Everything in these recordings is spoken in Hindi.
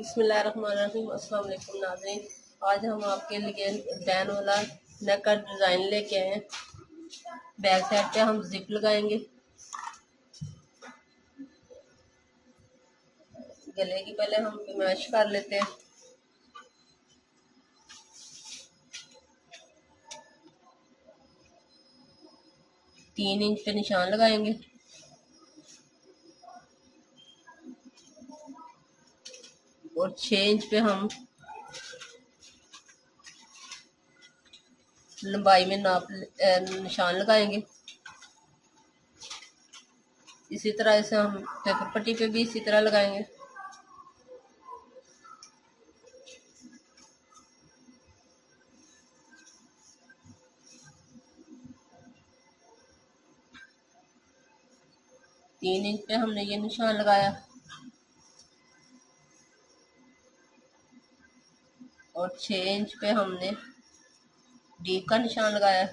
बिस्मिल्लाहिर्रहमानिर्रहीम। अस्सलाम वालेकुम नाज़रीन, आज हम आपके लिए बैन वाला नेक का डिज़ाइन लेके आए हैं। बैक साइड पे हम जिप लगाएंगे। गले की पहले हम मैश कर लेते हैं। तीन इंच पे निशान लगाएंगे और 6 इंच पे हम लंबाई में निशान लगाएंगे। इसी तरह से हम पेपर पट्टी पे भी इसी तरह लगाएंगे। तीन इंच पे हमने ये निशान लगाया और 6 इंच पे हमने डीप का निशान लगाया।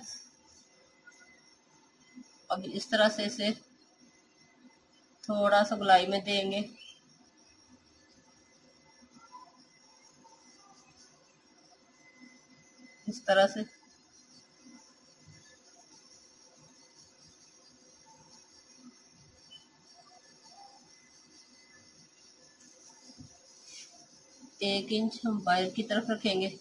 अब इस तरह से इसे थोड़ा सा गोलाई में देंगे। इस तरह से एक इंच हम बाहर की तरफ रखेंगे।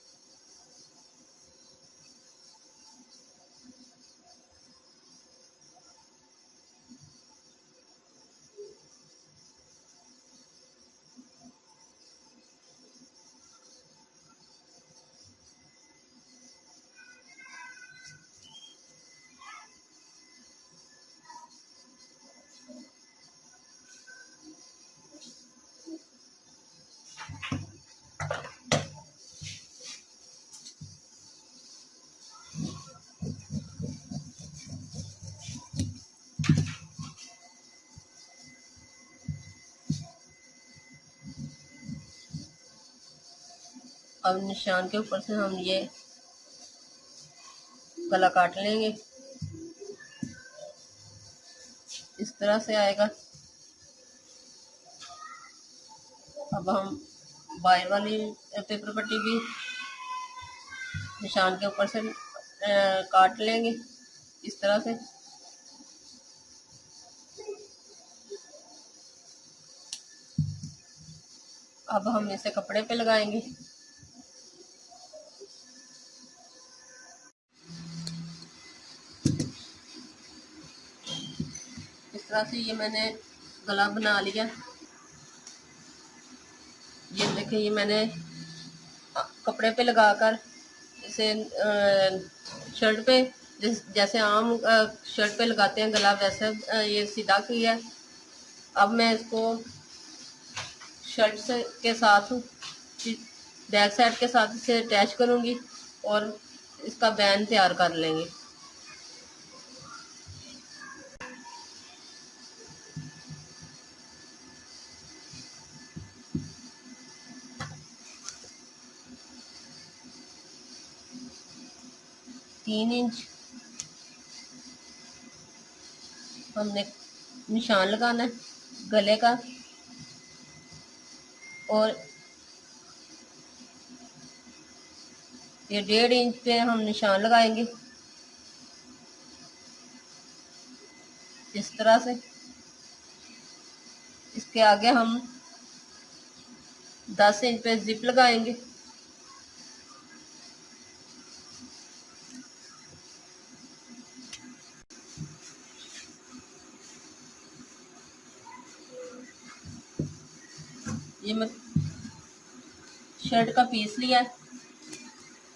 अब निशान के ऊपर से हम ये गला काट लेंगे। इस तरह से आएगा। अब हम बाहर वाली पेपर पट्टी भी निशान के ऊपर से काट लेंगे इस तरह से। अब हम इसे कपड़े पे लगाएंगे। इस तरह से ये मैंने गला बना लिया। ये देखिए, ये मैंने कपड़े पे लगाकर इसे शर्ट पे जैसे आम शर्ट पे लगाते हैं गला, वैसे ये सीधा किया है। अब मैं इसको शर्ट से के साथ बैक साइड के साथ इसे अटैच करूंगी और इसका बैन तैयार कर लेंगे। तीन इंच हमने निशान लगाना है गले का और ये 1.5 इंच पे हम निशान लगाएंगे इस तरह से। इसके आगे हम 10 इंच पे जिप लगाएंगे। ये मैं शर्ट का पीस लिया है,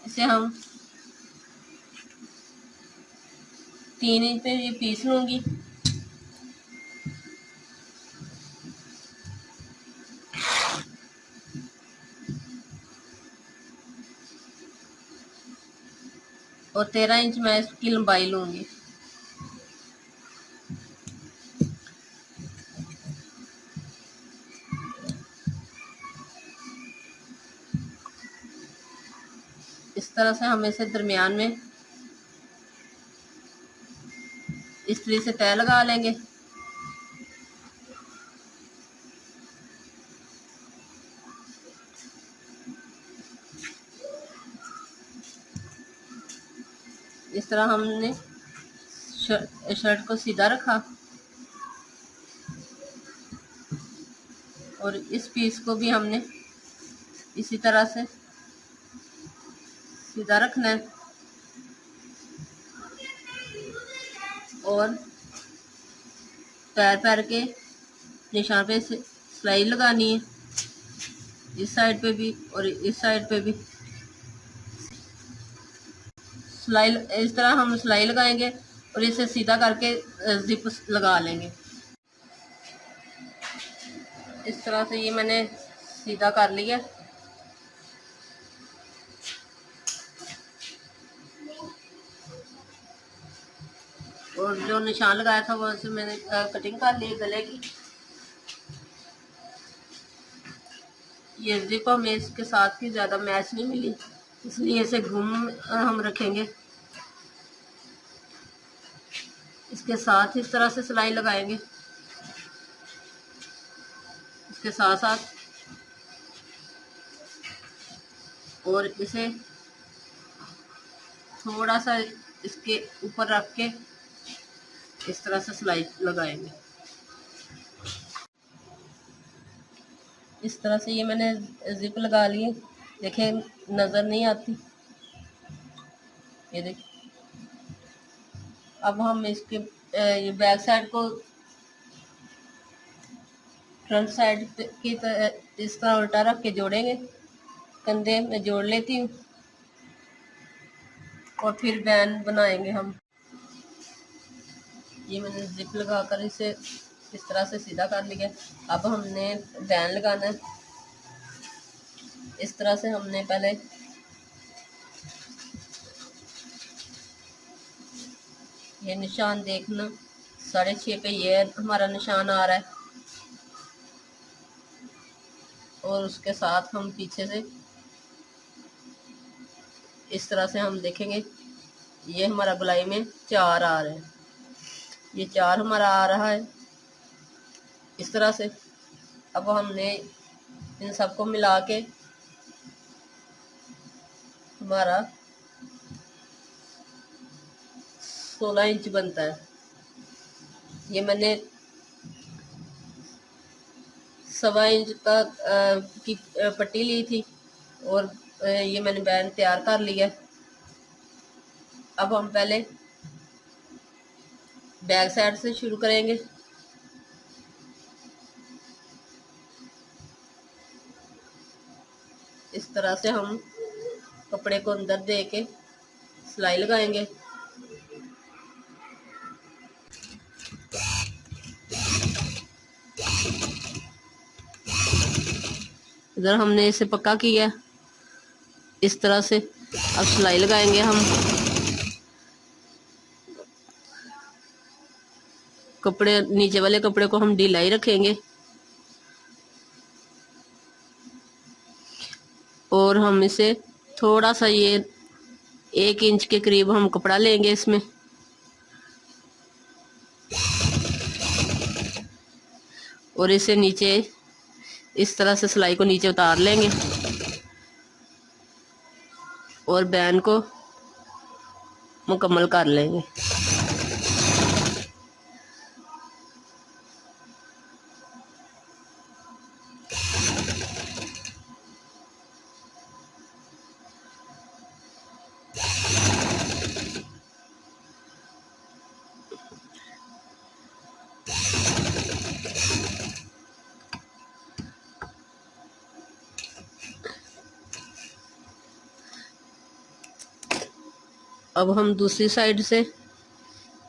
इसे हम 3 इंच पे ये पीस लूंगी। और 13 इंच मैं इसकी लंबाई लूंगी। इस तरह से हम इसे दरमियान में इस तरह से तय लगा लेंगे। इस तरह हमने शर्ट को सीधा रखा और इस पीस को भी हमने इसी तरह से सीधा रखना है और पैर पैर के निशान पे सिलाई लगानी है, इस साइड पे भी और इस साइड पे भी सिलाई। इस तरह हम सिलाई लगाएंगे और इसे सीधा करके जिप लगा लेंगे। इस तरह से ये मैंने सीधा कर लिया और जो निशान लगाया था वो से मैंने कटिंग कर ली गले की। ये जिप हमें इसके साथ ही ज़्यादा मैच नहीं मिली, इसलिए इसे घूम हम रखेंगे। इसके साथ इस तरह से सिलाई लगाएंगे, इसके साथ साथ, और इसे थोड़ा सा इसके ऊपर रख के इस तरह से सिलाई लगाएंगे। इस तरह से ये मैंने जिप लगा ली, देखें नज़र नहीं आती, ये देखिए। अब हम इसके ये बैक साइड को फ्रंट साइड की इस तरह उल्टा रख के जोड़ेंगे। कंधे में जोड़ लेती हूँ और फिर बैन बनाएंगे हम। ये मैंने जिप लगाकर इसे इस तरह से सीधा कर लिया। अब हमने बैन लगाना है। इस तरह से हमने पहले ये निशान देखना, 6.5 पे ये हमारा निशान आ रहा है और उसके साथ हम पीछे से इस तरह से हम देखेंगे ये हमारा गोलाई में 4 आ रहे हैं, ये 4 हमारा आ रहा है इस तरह से। अब हमने इन सबको मिला के हमारा 16 इंच बनता है। ये मैंने 1.25 इंच का की पट्टी ली थी और ये मैंने बैन तैयार कर लिया। अब हम पहले बैक साइड से शुरू करेंगे। इस तरह से हम कपड़े को अंदर दे के सिलाई लगाएंगे। इधर हमने इसे पक्का किया इस तरह से। अब सिलाई लगाएंगे हम। कपड़े नीचे वाले कपड़े को हम ढिलाई रखेंगे और हम इसे थोड़ा सा ये 1 इंच के करीब हम कपड़ा लेंगे इसमें और इसे नीचे इस तरह से सिलाई को नीचे उतार लेंगे और बैन को मुकम्मल कर लेंगे। अब हम दूसरी साइड से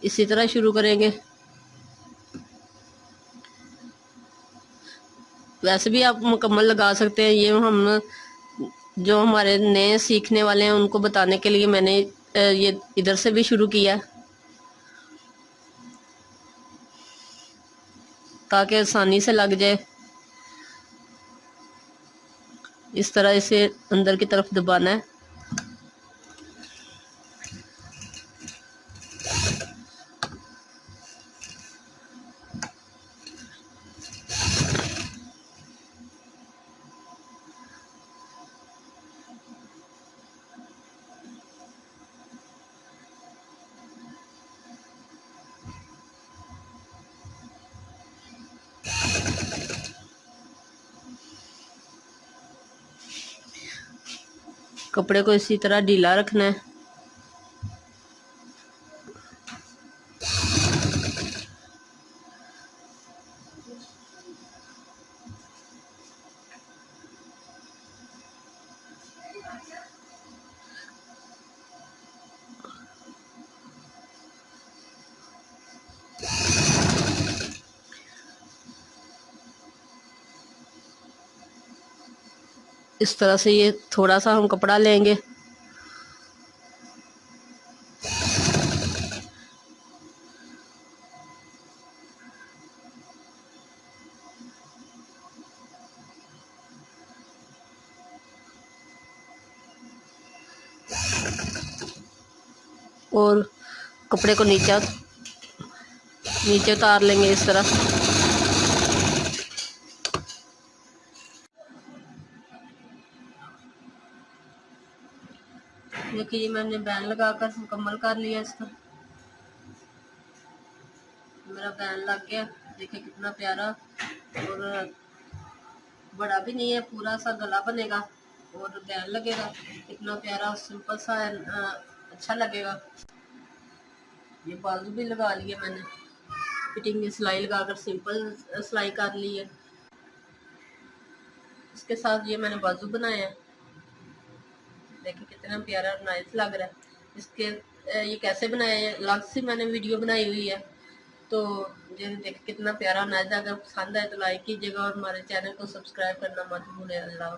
इसी तरह शुरू करेंगे। वैसे भी आप मुकम्मल लगा सकते हैं, ये हम जो हमारे नए सीखने वाले हैं उनको बताने के लिए मैंने ये इधर से भी शुरू किया ताकि आसानी से लग जाए। इस तरह इसे अंदर की तरफ दबाना है। कपड़े को इसी तरह ढीला रखना है। इस तरह से ये थोड़ा सा हम कपड़ा लेंगे, और कपड़े को नीचे उतार लेंगे इस तरह। देखिए मैंने बैन लगाकर मुकम्मल कर लिया इसका। मेरा बैन लग गया, देखिए कितना प्यारा, और बड़ा भी नहीं है, पूरा सा गला बनेगा और बैन लगेगा, इतना प्यारा सिंपल सा अच्छा लगेगा। ये बाजू भी लगा लिए मैंने, फिटिंग में सिलाई लगाकर सिंपल सिलाई कर ली है। इसके साथ ये मैंने बाजू बनाया है, देखिए कितना प्यारा और नाइस लग रहा है। इसके ये कैसे बनाया है, अलग से मैंने वीडियो बनाई हुई है, तो ये देखिए कितना प्यारा नाइस। अगर पसंद आए तो लाइक कीजिएगा और हमारे चैनल को सब्सक्राइब करना मत भूलें। अल्लाह।